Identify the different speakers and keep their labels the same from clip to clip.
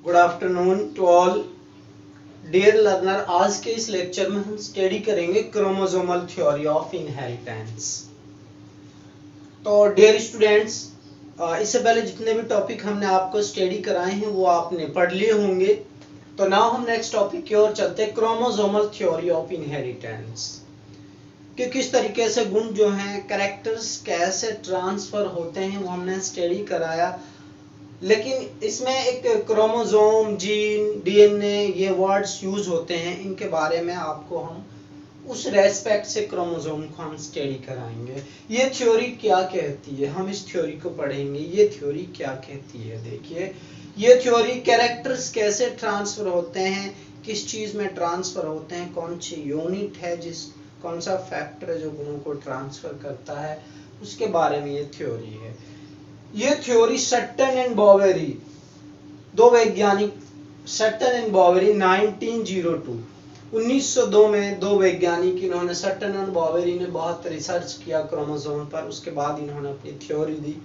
Speaker 1: Good afternoon to all dear learner. आज के इस लेक्चर में हम स्टडी करेंगे क्रोमोसोमल थ्योरी ऑफ इनहेरिटेंस। तो डियर स्टूडेंट्स, इससे पहले जितने भी टॉपिक हमने आपको स्टडी कराए हैं वो आपने पढ़ लिए होंगे। तो नाउ हम नेक्स्ट टॉपिक की ओर चलते हैं, क्रोमोसोमल थ्योरी ऑफ इनहेरिटेंस। कि किस तरीके से गुण जो हैं, कैरेक्टर्स कैसे ट्रांसफर होते हैं वो हमने स्टडी कराया। लेकिन इसमें एक क्रोमोसोम, जीन, डीएनए ये वर्ड्स यूज होते हैं, इनके बारे में आपको हम उस रेस्पेक्ट से क्रोमोसोम को हम स्टडी कराएंगे। ये थ्योरी क्या कहती है, हम इस थ्योरी को पढ़ेंगे। ये थ्योरी क्या कहती है, देखिए ये थ्योरी कैरेक्टर्स कैसे ट्रांसफर होते हैं, किस चीज में ट्रांसफर होते हैं, कौन सी यूनिट है, कौन सा फैक्टर है जो गुणों को ट्रांसफर करता है, उसके बारे में ये थ्योरी है। ये थ्योरी सट्टन एंड बॉवेरी, दो वैज्ञानिक सट्टन एंड बॉवेरी 1902 में दो वैज्ञानिक, इन्होंने सट्टन एंड बॉवेरी ने बहुत रिसर्च किया क्रोमोसोम पर। उसके बाद इन्होंने अपनी थ्योरी दी।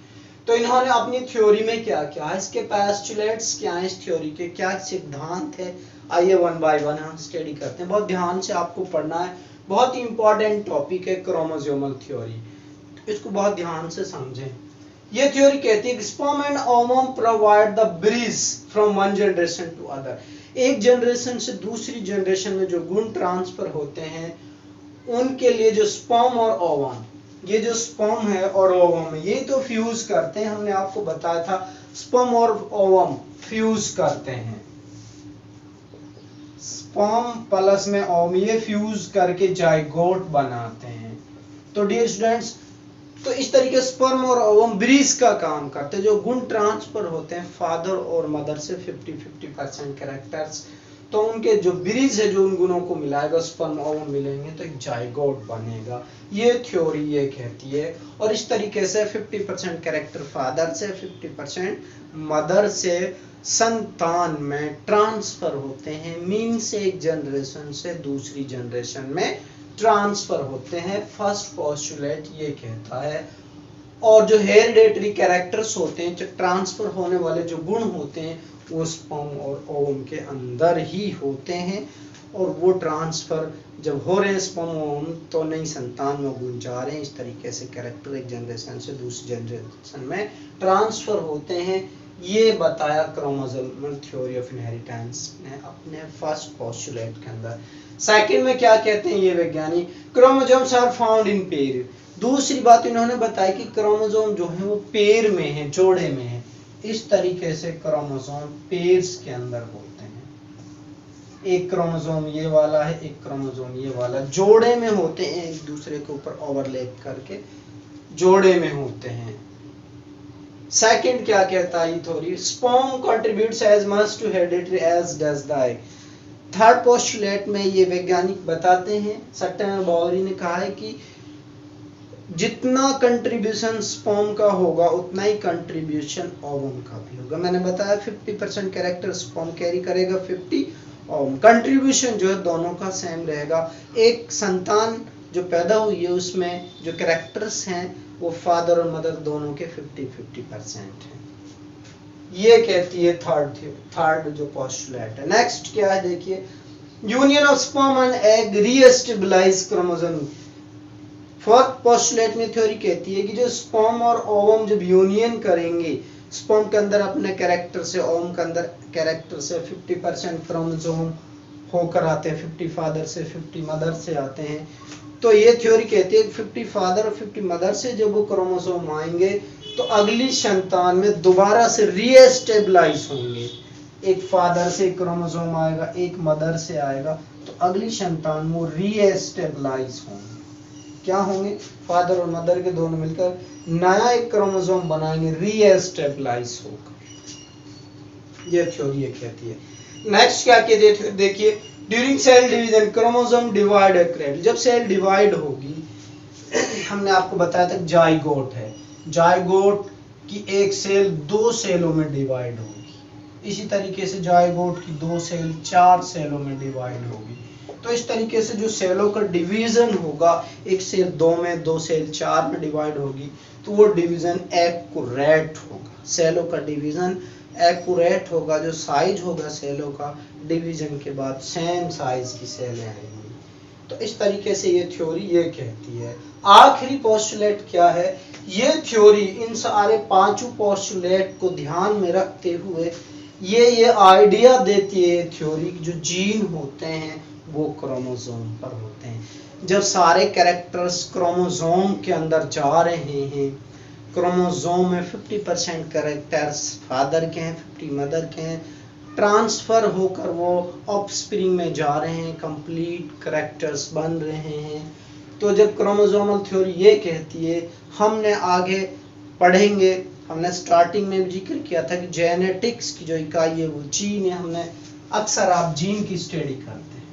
Speaker 1: तो इन्होंने अपनी थ्योरी में क्या किया, इसके पोस्टुलेट्स क्या है, इस थ्योरी के क्या सिद्धांत है, आइए वन बाय वन हम स्टडी करते हैं। बहुत ध्यान से आपको पढ़ना है, बहुत ही इंपॉर्टेंट टॉपिक है क्रोमोसोमल थ्योरी, इसको बहुत ध्यान से समझें। ये थ्योरी कहती है sperm and ovum provide the bridge from one generation to other. एक जनरेशन से दूसरी जनरेशन में जो गुण ट्रांसफर होते हैं उनके लिए जो स्पर्म और ओवम, ये जो स्पर्म है और ओवम है, ये तो फ्यूज करते हैं। हमने आपको बताया था स्पर्म और ओवम फ्यूज करते हैं, स्पर्म प्लस में ओवम, ये फ्यूज करके जाइगोट बनाते हैं। तो डियर स्टूडेंट्स, तो इस तरीके स्पर्म और ओवम ब्रिज का काम करते हैं। जो गुण ट्रांसफर होते हैं फादर और मदर से 50-50% कैरेक्टर्स, तो उनके जो ब्रिज है जो उन गुणों को मिलाएगा, स्पर्म ओवम मिलेंगे तो एक जाइगोट बनेगा। ये थ्योरी ये कहती है। और इस तरीके से 50% कैरेक्टर फादर से 50% मदर से संतान में ट्रांसफर होते हैं, मीन से एक जनरेशन से दूसरी जनरेशन में ट्रांसफर होते हैं। फर्स्ट पोस्टुलेट ये कहता है। और जो हेरिडेटरी कैरेक्टर्स होते हैं, जो ट्रांसफर होने वाले जो गुण होते हैं, वो स्पर्म और ओवम के अंदर ही होते हैं। और वो ट्रांसफर जब हो रहे हैं स्पर्म ओवम, तो नई संतान में गुण जा रहे हैं। इस तरीके से कैरेक्टर एक जनरेशन से दूसरी जनरेशन में ट्रांसफर होते हैं। ये बताया क्रोमोसोमल थ्योरी ऑफ इनहेरिटेंस ने अपने फर्स्ट पोस्टुलेट के अंदर। सेकंड में क्या कहते हैं ये वैज्ञानिक, chromosomes are found in pair. दूसरी बात इन्होंने बताई कि क्रोमोसोम जो है वो पेयर में है, जोड़े में है। इस तरीके से क्रोमोसोम पेयर्स के अंदर होते हैं। एक क्रोमोसोम ये वाला है, एक क्रोमोसोम ये वाला, जोड़े में होते हैं, एक दूसरे के ऊपर ओवरलैप करके जोड़े में होते हैं। सेकंड क्या कहता है theory, sperm contributes as much to heredity as does the egg. Third postulate में ये वैज्ञानिक बताते हैं, सट्टन और बॉवेरी ने कहा है कि जितना कंट्रीब्यूशन स्पर्म का होगा उतना ही कंट्रीब्यूशन ओवम का भी होगा। मैंने बताया 50% कैरेक्टर स्पर्म कैरी करेगा, 50 ओवम। कंट्रीब्यूशन जो है दोनों का सेम रहेगा। एक संतान जो पैदा हुई है उसमें जो कैरेक्टर्स हैं वो फादर और मदर दोनों के 50-50% हैं। ये कहती है थर्ड जो पोस्टुलेट है। नेक्स्ट क्या है देखिए, union of sperm and egg reestablish chromosome. Fourth postulate में थ्योरी कहती है कि जो स्पर्म और ओवम जब यूनियन करेंगे, स्पर्म के अंदर अपने कैरेक्टर से, ओवम के अंदर कैरेक्टर से 50% क्रोमोसोम होकर आते हैं, 50 फादर से 50 मदर से आते हैं। तो ये थ्योरी कहती है 50 फादर और 50 मदर से जब वो क्रोमोसोम आएंगे तो अगली संतान में दोबारा से रीएस्टेबलाइज होंगे। एक फादर से एक क्रोमोसोम आएगा, एक मदर से आएगा, तो अगली संतान वो रीएस्टेबलाइज होंगे। क्या होंगे, फादर और मदर के दोनों मिलकर नया एक क्रोमोसोम बनाएंगे, रीएस्टेबलाइज होकर। ये थ्योरी ये कहती है। नेक्स्ट क्या कहती है देखिए, during cell division chromosome divide occurred. जब सेल डिवाइड होगी, हमने आपको बताया था जाइगोट है, जाइगोट की एक सेल 2 सेलों में डिवाइड होगी। इसी तरीके से जाइगोट की 2 सेल 4 सेलों में डिवाइड होगी। तो इस तरीके से जो सेलों का डिवीजन होगा, एक सेल 2 में, 2 सेल 4 में डिवाइड होगी, तो वो डिवीजन एक्यूरेट होगा। सेलों का डिवीजन एक्यूरेट होगा, जो साइज होगा सेलों का, डिवीजन के बाद सेम साइज की सेलें आएंगी। तो इस तरीके से ये थ्योरी ये कहती है। आखिरी पोस्टुलेट क्या है? ये थ्योरी इन सारे पांचों पोस्टुलेट को ध्यान में रखते हुए ये आइडिया देती है थ्योरी, जो जीन होते हैं वो क्रोमोसोम पर होते हैं। जब सारे कैरेक्टर्स क्रोमोसोम के अंदर जा रहे हैं, क्रोमोसोम में 50% कैरेक्टर्स फादर के हैं, 50 मदर के हैं, ट्रांसफर होकर वो ऑफस्प्रिंग में जा रहे हैं, कंप्लीट कैरेक्टर्स बन रहे हैं। तो जब क्रोमोसोमल थ्योरी ये कहती है, हमने आगे पढ़ेंगे, हमने स्टार्टिंग में भी जिक्र किया था कि जेनेटिक्स की जो इकाई है वो जीन है। हमने अक्सर आप जीन की स्टडी करते हैं,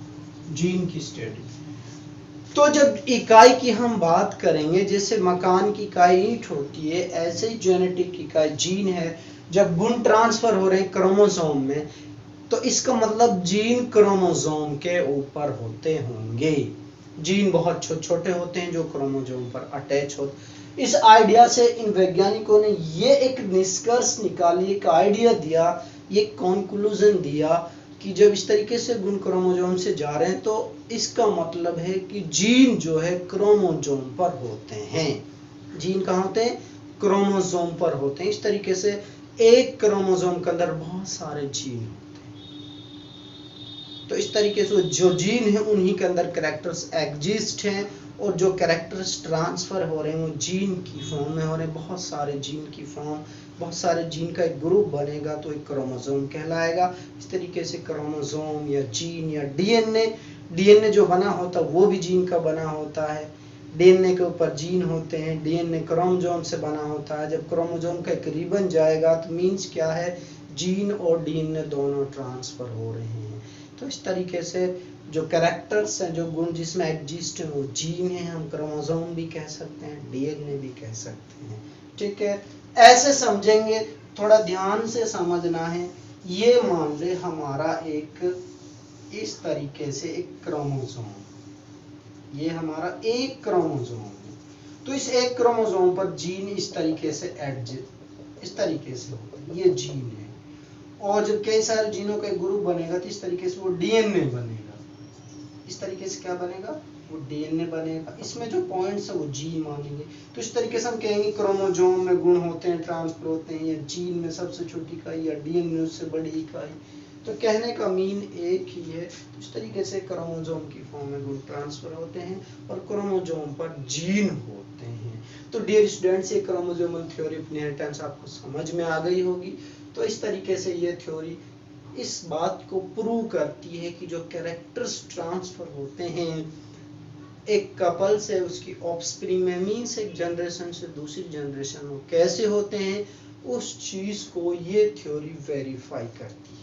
Speaker 1: जीन की स्टडी। तो जब इकाई की हम बात करेंगे, जैसे मकान की इकाई ईंट होती है, ऐसे ही जेनेटिक इकाई जीन है। जब गुण ट्रांसफर हो रहे हैं क्रोमोसोम में, तो इसका मतलब जीन क्रोमोसोम के ऊपर होते होंगे। जीन बहुत छोटे छोटे होते हैं जो क्रोमोसोम पर अटैच होते। इस आइडिया से इन वैज्ञानिकों ने ये एक निष्कर्ष निकाली, एक आइडिया दिया, ये कंक्लूजन दिया कि जब इस तरीके से गुण क्रोमोसोम से जा रहे हैं, तो इसका मतलब है कि जीन जो है क्रोमोसोम पर होते हैं। जीन कहाँ होते हैं? क्रोमोसोम पर होते हैं। इस तरीके से एक क्रोमोसोम के अंदर बहुत सारे जीन होते हैं। तो इस तरीके से जो जीन है उन्हीं के अंदर कैरेक्टर्स एग्जिस्ट हैं, और जो कैरेक्टर्स ट्रांसफर हो रहे हैं वो जीन की फॉर्म में हो रहे हैं। बहुत सारे जीन की फॉर्म, बहुत सारे जीन का एक ग्रुप बनेगा तो एक क्रोमोसोम कहलाएगा। इस तरीके से क्रोमोसोम या जीन या डीएनए जो बना होता है वो भी जीन का बना होता है। डीएनए के ऊपर जीन होते हैं, डीएनए क्रोमोसोम से बना होता है। जब क्रोमोसोम का एक रिबन जाएगा तो मीन्स क्या है? जीन और डीएनए दोनों ट्रांसफर हो रहे हैं। तो इस तरीके से जो कैरेक्टर्स हैं, जो गुण जिसमें एग्जिस्ट है वो जीन है। हम क्रोमोसोम भी कह सकते हैं, डीएनए भी कह सकते हैं। ठीक है, ऐसे समझेंगे, थोड़ा ध्यान से समझना है। ये मान ले हमारा एक इस तरीके से एक क्रोमोसोम, ये हमारा एक क्रोमोसोम है। तो इस एक क्रोमोसोम पर जीन इस तरीके से इस तरीके से होगा, ये जीन है। और जब कई सारे जीनों का एक ग्रुप बनेगा तो इस तरीके से वो डीएनए बनेगा। इस तरीके से क्या बनेगा? वो डीएनए बनेगा। इसमें जो पॉइंट्स है वो जीन मानेंगे। तो इस तरीके से हम कहेंगे क्रोमोसोम में गुण होते हैं, ट्रांसफर होते हैं, या जीन में सबसे छोटी इकाई, या डीएनए उससे बड़ी इकाई। तो कहने का मीन एक ही है। इस तरीके से क्रोमोसोम की फॉर्म में गुण ट्रांसफर होते हैं और क्रोमोसोम पर जीन होते हैं। तो डियर स्टूडेंट्स, ये क्रोमोसोमल थ्योरी ऑफ इनहेरिटेंस आपको समझ में आ गई होगी। तो इस तरीके से ये थ्योरी इस बात को प्रूव करती है कि जो कैरेक्टर्स ट्रांसफर होते हैं एक कपल से उसकी ऑफस्प्रिंग में, मीन्स एक जनरेशन से दूसरी जनरेशन में, कैसे होते हैं, उस चीज को ये थ्योरी वेरीफाई करती है।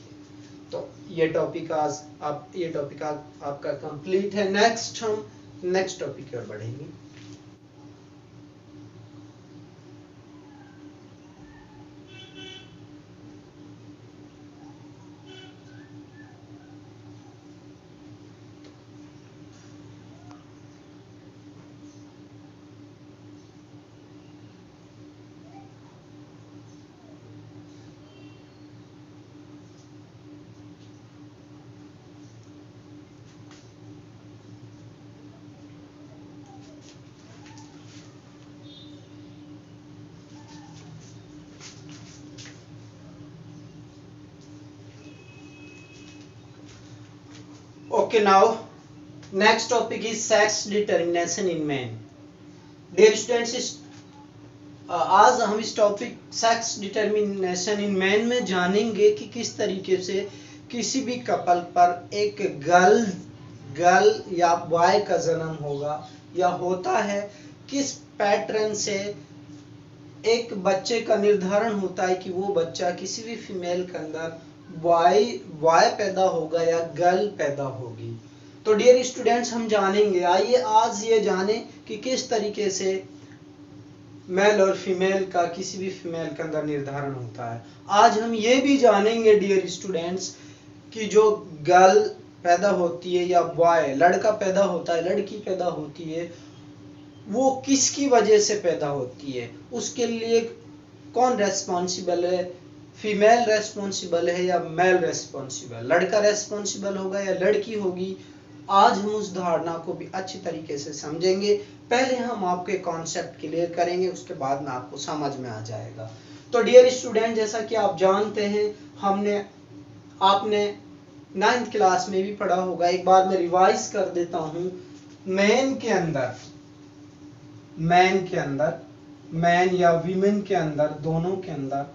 Speaker 1: तो ये टॉपिक आपका कंप्लीट है। नेक्स्ट हम नेक्स्ट टॉपिक पर बढ़ेंगे। Okay, now next topic is sex determination in men. Dear students, आज हम इस topic sex determination in man में जानेंगे कि किस तरीके से किसी भी कपल पर एक गर्ल या बॉय का जन्म होगा या होता है, किस पैटर्न से एक बच्चे का निर्धारण होता है कि वो बच्चा किसी भी फीमेल के अंदर बॉय पैदा होगा या गर्ल पैदा होगी। तो डियर स्टूडेंट्स, हम जानेंगे, आइए आज ये जाने कि किस तरीके से मेल और फीमेल का किसी भी फीमेल के अंदर निर्धारण होता है। आज हम ये भी जानेंगे डियर स्टूडेंट्स कि जो गर्ल पैदा होती है या बॉय लड़का पैदा होता है, लड़की पैदा होती है, वो किसकी वजह से पैदा होती है, उसके लिए कौन रेस्पॉन्सिबल है, फीमेल रेस्पॉन्सिबल है या मेल रेस्पॉन्सिबल, लड़का रेस्पॉन्सिबल होगा या लड़की होगी, आज हम उस धारणा को भी अच्छी तरीके से समझेंगे। पहले हम आपके कॉन्सेप्ट क्लियर करेंगे, उसके बाद में आपको समझ में आ जाएगा। तो डियर स्टूडेंट, जैसा कि आप जानते हैं, आपने 9th क्लास में भी पढ़ा होगा, एक बार मैं रिवाइज कर देता हूं। मैन या वीमेन के अंदर, दोनों के अंदर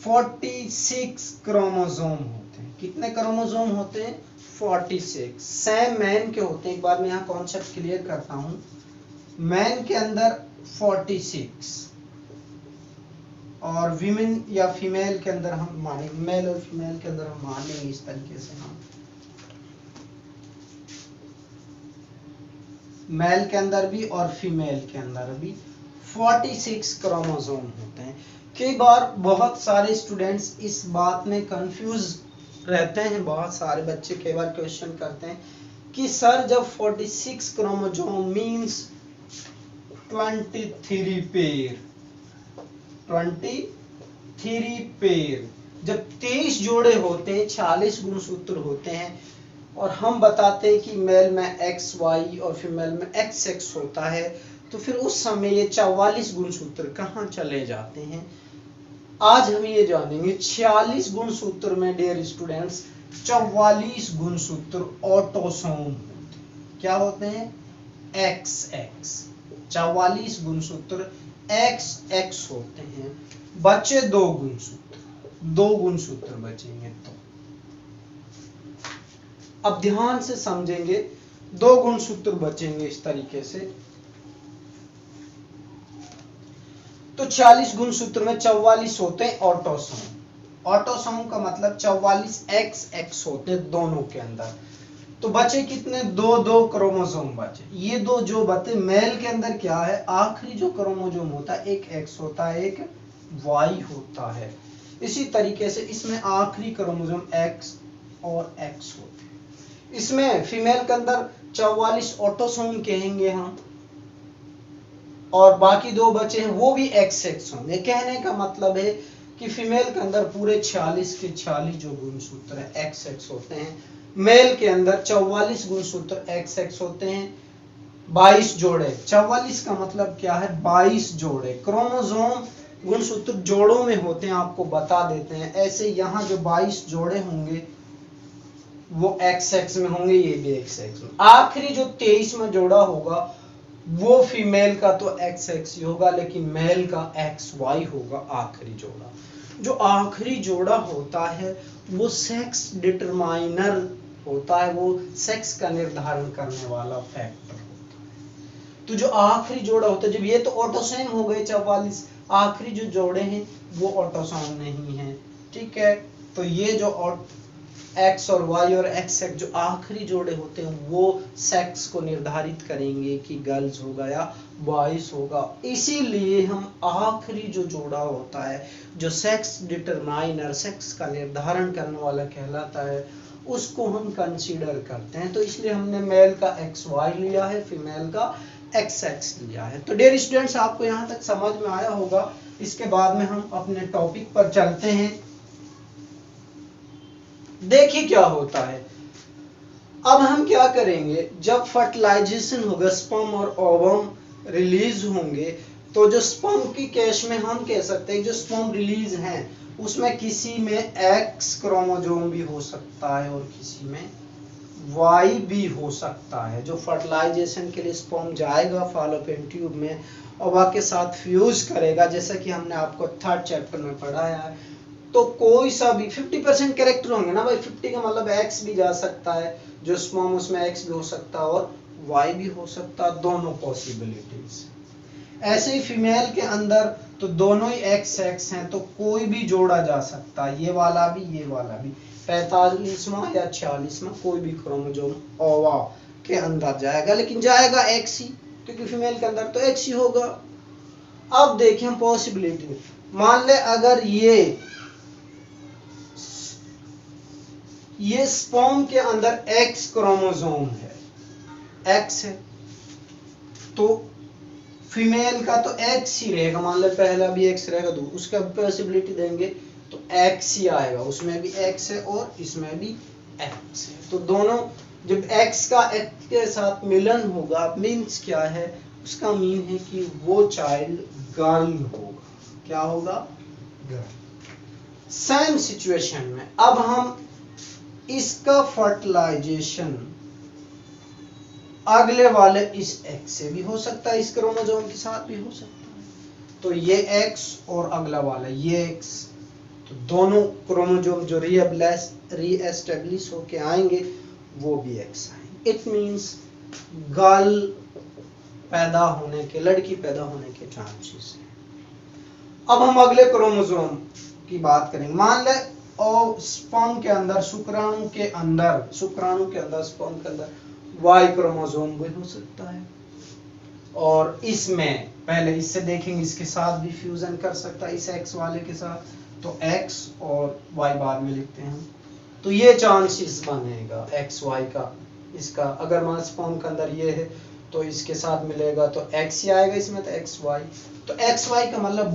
Speaker 1: 46 क्रोमोसोम होते हैं। कितने क्रोमोसोम होते हैं? 46। सेम मैन के होते हैं। एक बार मैं यहाँ कॉन्सेप्ट क्लियर करता हूँ। मैन के अंदर 46 और वीमेन या फीमेल के अंदर हम मानेंगे, मेल और फीमेल के अंदर हम मानेंगे इस तरीके से, हम मेल के अंदर भी और फीमेल के अंदर भी 46 क्रोमोसोम होते हैं। कई बार बहुत सारे स्टूडेंट्स इस बात में कंफ्यूज रहते हैं, बहुत सारे बच्चे कई बार क्वेश्चन करते हैं कि सर जब 46 क्रोमोसोम मींस 23 पेयर, जब 23 जोड़े होते हैं, 46 गुणसूत्र होते हैं, और हम बताते हैं कि मेल में XY और फीमेल में XX होता है, तो फिर उस समय ये 44 गुणसूत्र कहाँ चले जाते हैं? आज हम ये जानेंगे। 46 गुणसूत्र में डियर स्टूडेंट्स 44 गुणसूत्र ऑटोसोम होते हैं। क्या होते हैं? XX। 44 गुणसूत्र XX होते हैं। बचे 2 गुणसूत्र बचेंगे। तो अब ध्यान से समझेंगे, 2 गुणसूत्र बचेंगे इस तरीके से। तो 40 गुणसूत्र में 44 होते हैं ऑटोसोम। ऑटोसोम का मतलब 44 XX होते हैं दोनों के अंदर। तो बचे कितने? 2 क्रोमोसोम बचे। ये 2 जो बचे, मेल के अंदर क्या है, आखिरी जो क्रोमोसोम होता है, एक X होता है, एक Y होता है। इसी तरीके से इसमें आखिरी क्रोमोसोम X और X होते हैं। इसमें फीमेल के अंदर 44 ऑटोसोम कहेंगे हम, और बाकी 2 बचे हैं वो भी XX होंगे। कहने का मतलब है कि फीमेल के अंदर पूरे 46 के 46 जो गुणसूत्र है XX होते हैं, मेल के अंदर 44 गुणसूत्र XX होते हैं। 22 जोड़े, 44 का मतलब क्या है? 22 जोड़े। क्रोमोसोम गुणसूत्र जोड़ों में होते हैं, आपको बता देते हैं। ऐसे यहाँ जो 22 जोड़े होंगे वो XX में होंगे, ये भी XX में। आखिरी जो 23 में जोड़ा होगा वो फीमेल का तो XX ही होगा, लेकिन मेल का XY होगा आखिरी जोड़ा। जो आखिरी जोड़ा होता है वो सेक्स डिटरमाइनर होता है, वो सेक्स का निर्धारण करने वाला फैक्टर होता है। तो जो आखिरी जोड़ा होता है, जब ये तो ऑटोसोम हो गए 44, आखिरी जो जोड़े हैं वो ऑटोसोम नहीं है, ठीक है। तो ये जो X और Y और XX जो आखिरी जोड़े होते हैं वो सेक्स को निर्धारित करेंगे कि गर्ल्स होगा या बॉयज होगा। इसीलिए हम आखिरी जो जोड़ा होता है, जो सेक्स डिटरमाइनर, सेक्स का निर्धारण करने वाला कहलाता है, उसको हम कंसीडर करते हैं। तो इसलिए हमने मेल का XY लिया है, फीमेल का XX लिया है। तो डियर स्टूडेंट्स, आपको यहाँ तक समझ में आया होगा। इसके बाद में हम अपने टॉपिक पर चलते हैं। देखिए क्या होता है। अब हम क्या करेंगे, जब फर्टिलाइजेशन होगा, स्पर्म और ओवम रिलीज होंगे, तो जो स्पर्म की केस में हम कह सकते हैं जो स्पर्म रिलीज हैं उसमें किसी में X क्रोमोसोम भी हो सकता है और किसी में Y भी हो सकता है। जो फर्टिलाइजेशन के लिए स्पर्म जाएगा फॉलोपियन ट्यूब में और वह के साथ फ्यूज करेगा, जैसा कि हमने आपको 3rd चैप्टर में पढ़ाया है, तो कोई सा भी 50% कैरेक्टर होंगे ना भाई। 50 का मतलब X भी जा सकता है, जो स्पर्म उसमें X भी हो सकता है और Y भी हो सकता है, दोनों पॉसिबिलिटीज। ऐसे ही फीमेल के अंदर तो दोनों ही XX हैं, तो कोई भी जोड़ा जा सकता है, ये वाला भी ये वाला भी। 45वां या 46वां कोई भी क्रोमोसोम ओवा के अंदर जाएगा, लेकिन जाएगा X ही, क्योंकि फीमेल के अंदर तो X ही होगा। अब देखें हम पॉसिबिलिटी, मान ले अगर ये स्पर्म के अंदर X क्रोमोसोम है, X है, तो फीमेल का तो X ही रहेगा। मान लो पहला भी X रहेगा, तो उसका पॉसिबिलिटी देंगे तो x ही आएगा, उसमें भी x है और इसमें भी x है। तो दोनों जब x का x के साथ मिलन होगा, मीन्स क्या है, उसका मीन है कि वो चाइल्ड गर्ल होगा। क्या होगा? गर्ल। सेम सिचुएशन में अब हम इसका फर्टिलाइजेशन अगले वाले इस x से भी हो सकता है, इस क्रोमोसोम के साथ भी हो सकता है। तो ये x और अगला वाला ये x, तो दोनों क्रोमोसोम जो रीएस्टेब्लिश होके आएंगे वो भी x आएंगे। इट मींस गर्ल पैदा होने के, लड़की पैदा होने के चांसेस हैं। अब हम अगले क्रोमोसोम की बात करेंगे। मान ले और स्पर्म के अंदर, शुक्राणु के अंदर स्पर्म के अंदर Y क्रोमोसोम भी हो सकता है, और इसमें पहले इससे देखेंगे, इसके साथ भी फ्यूजन कर सकता है, इस X वाले के साथ। तो X और Y बाद में लिखते हैं। तो ये चांसेस बनेगा XY का, इसका अगर मान स्पर्म के अंदर ये है तो इसके साथ मिलेगा तो X ही आएगा इसमें, तो XY। तो XY का मतलब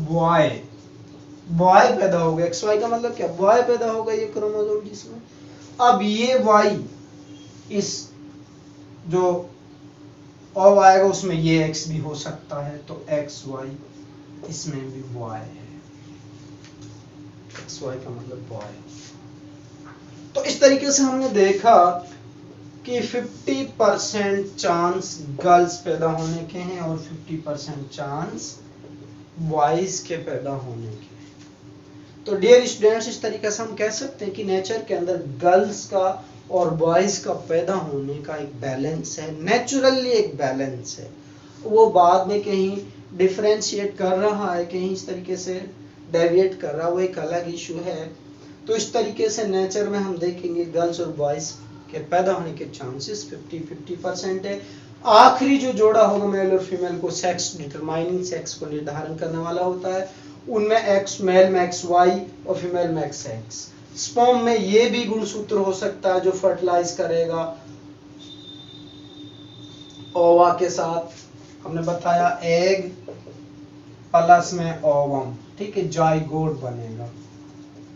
Speaker 1: बॉय पैदा होगा। XY का मतलब क्या? बॉय पैदा होगा ये क्रोमोसोम जिसमें। अब ये Y इस जो O आएगा उसमें ये X भी हो सकता है, तो XY इसमें भी बॉय है। XY का मतलब बॉय। तो इस तरीके से हमने देखा कि 50% चांस गर्ल्स पैदा होने के हैं और 50% चांस बॉयज के पैदा होने के। तो डियर स्टूडेंट्स, इस तरीके से हम कह सकते हैं कि नेचर के अंदर गर्ल्स का और बॉयज का पैदा होने का एक बैलेंस है, नेचुरली एक बैलेंस है। वो बाद में कहीं डिफरेंशिएट कर रहा है, कहीं इस तरीके से डेविएट कर रहा है, वो एक अलग इशू है। तो इस तरीके से नेचर में हम देखेंगे गर्ल्स और बॉयज के पैदा होने के चांसेस 50-50% है। आखिरी जो जोड़ा होगा मेल और फीमेल को सेक्स डिटरमाइनिंग, सेक्स को निर्धारण करने वाला होता है, उनमें एक्स मेल में XY और फीमेल में XX। स्पर्म में ये भी गुणसूत्र हो सकता है जो फर्टिलाइज करेगा ओवा के साथ, हमने बताया एग प्लस में ओवम, ठीक है, जाइगोट बनेगा।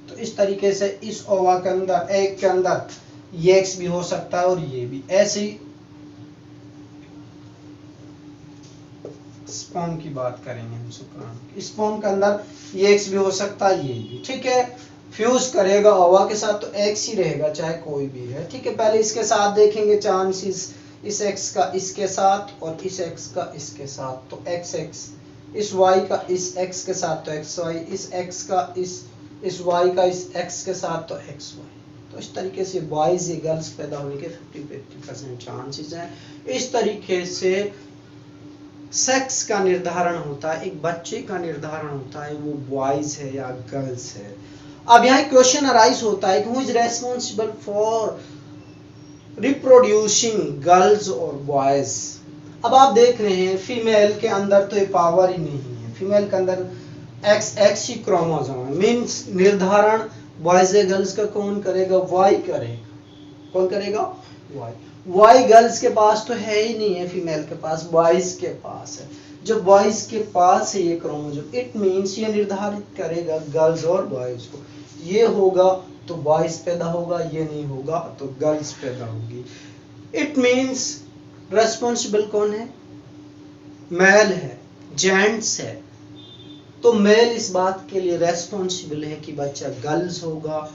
Speaker 1: तो इस तरीके से इस ओवा के अंदर, एग के अंदर ये X भी हो सकता है और ये भी। ऐसे ही स्पर्म की बात करेंगे हम, शुक्राणु स्पर्म के अंदर ये X भी हो सकता है, ये भी, ठीक है। फ्यूज करेगा ओवा के साथ तो X ही रहेगा चाहे कोई भी है, ठीक है। पहले इसके साथ देखेंगे चांसेस, इस X का इसके साथ और इस X का इसके साथ, तो XX, इस Y का इस X के साथ तो XY, इस X का इस Y का इस X के साथ तो XY। तो इस तरीके से बॉयज या गर्ल्स पैदा होने के 50-50% चांसेस हैं। इस तरीके से सेक्स का निर्धारण होता है, एक बच्चे का निर्धारण होता है, वो बॉयज है या गर्ल्स है। अब यहाँ क्वेश्चन अराइज होता है कि who is responsible for reproducing girls और बॉयज। अब आप देख रहे हैं फीमेल के अंदर तो ये पावर ही नहीं है, फीमेल के अंदर XX ही क्रोमोसोम है, मीन्स निर्धारण बॉयज या गर्ल्स का कौन करेगा? Y करेगा। कौन करेगा? Y गर्ल्स के पास तो है ही नहीं है, फीमेल के पास, बॉयज के पास है। जब बॉयज के पास है ये क्रोमोसोम, इट मीन्स ये निर्धारित करेगा गर्ल्स और बॉयज को। ये होगा तो बॉयज पैदा होगा, ये नहीं होगा तो गर्ल्स पैदा होगी। इट मीन्स रेस्पॉन्सिबल कौन है? मेल है, जेंट्स है। तो मेल इस बात के लिए रेस्पॉन्सिबल है कि बच्चा गर्ल्स होगा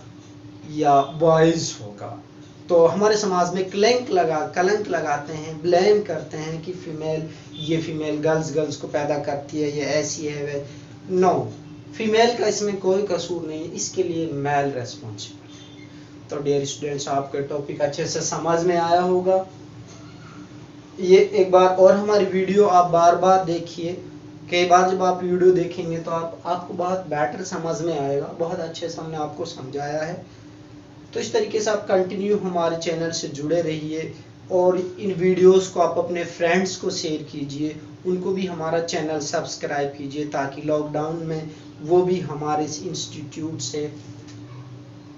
Speaker 1: या बॉयज होगा। तो हमारे समाज में कलंक लगाते हैं, ब्लेम करते हैं कि ये फीमेल गर्ल्स को पैदा करती है, ये ऐसी है। नो, फीमेल का इसमें कोई कसूर नहीं है, इसके लिए मेल रेस्पॉन्सिबल है। तो डियर स्टूडेंट्स, आपका टॉपिक अच्छे से समझ में आया होगा। ये एक बार और हमारी वीडियो आप बार बार देखिए, कई बार जब आप वीडियो देखेंगे तो आपको बहुत बेटर समझ में आएगा, बहुत अच्छे से हमने आपको समझाया है। तो इस तरीके से आप कंटिन्यू हमारे चैनल से जुड़े रहिए और इन वीडियोस को आप अपने फ्रेंड्स को शेयर कीजिए, उनको भी हमारा चैनल सब्सक्राइब कीजिए ताकि लॉकडाउन में वो भी हमारे इस इंस्टीट्यूट से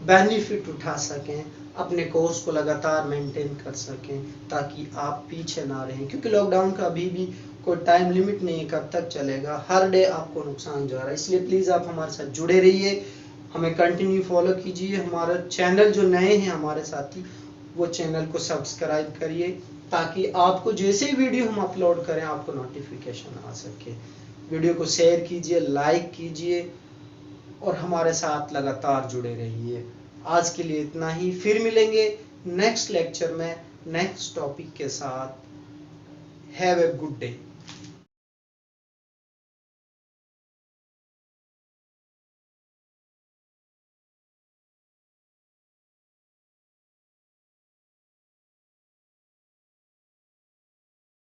Speaker 1: बेनिफिट उठा सकें, अपने कोर्स को लगातार मेंटेन कर सकें, ताकि आप पीछे ना रहें। क्योंकि लॉकडाउन का अभी भी कोई टाइम लिमिट नहीं, कब तक चलेगा, हर डे आपको नुकसान जा रहा है। इसलिए प्लीज़ आप हमारे साथ जुड़े रहिए, हमें कंटिन्यू फॉलो कीजिए। हमारा चैनल जो नए हैं हमारे साथी, वो चैनल को सब्सक्राइब करिए ताकि आपको जैसे ही वीडियो हम अपलोड करें आपको नोटिफिकेशन आ सके। वीडियो को शेयर कीजिए, लाइक कीजिए और हमारे साथ लगातार जुड़े रहिए। आज के लिए इतना ही, फिर मिलेंगे नेक्स्ट लेक्चर में नेक्स्ट टॉपिक के साथ। Have a good day.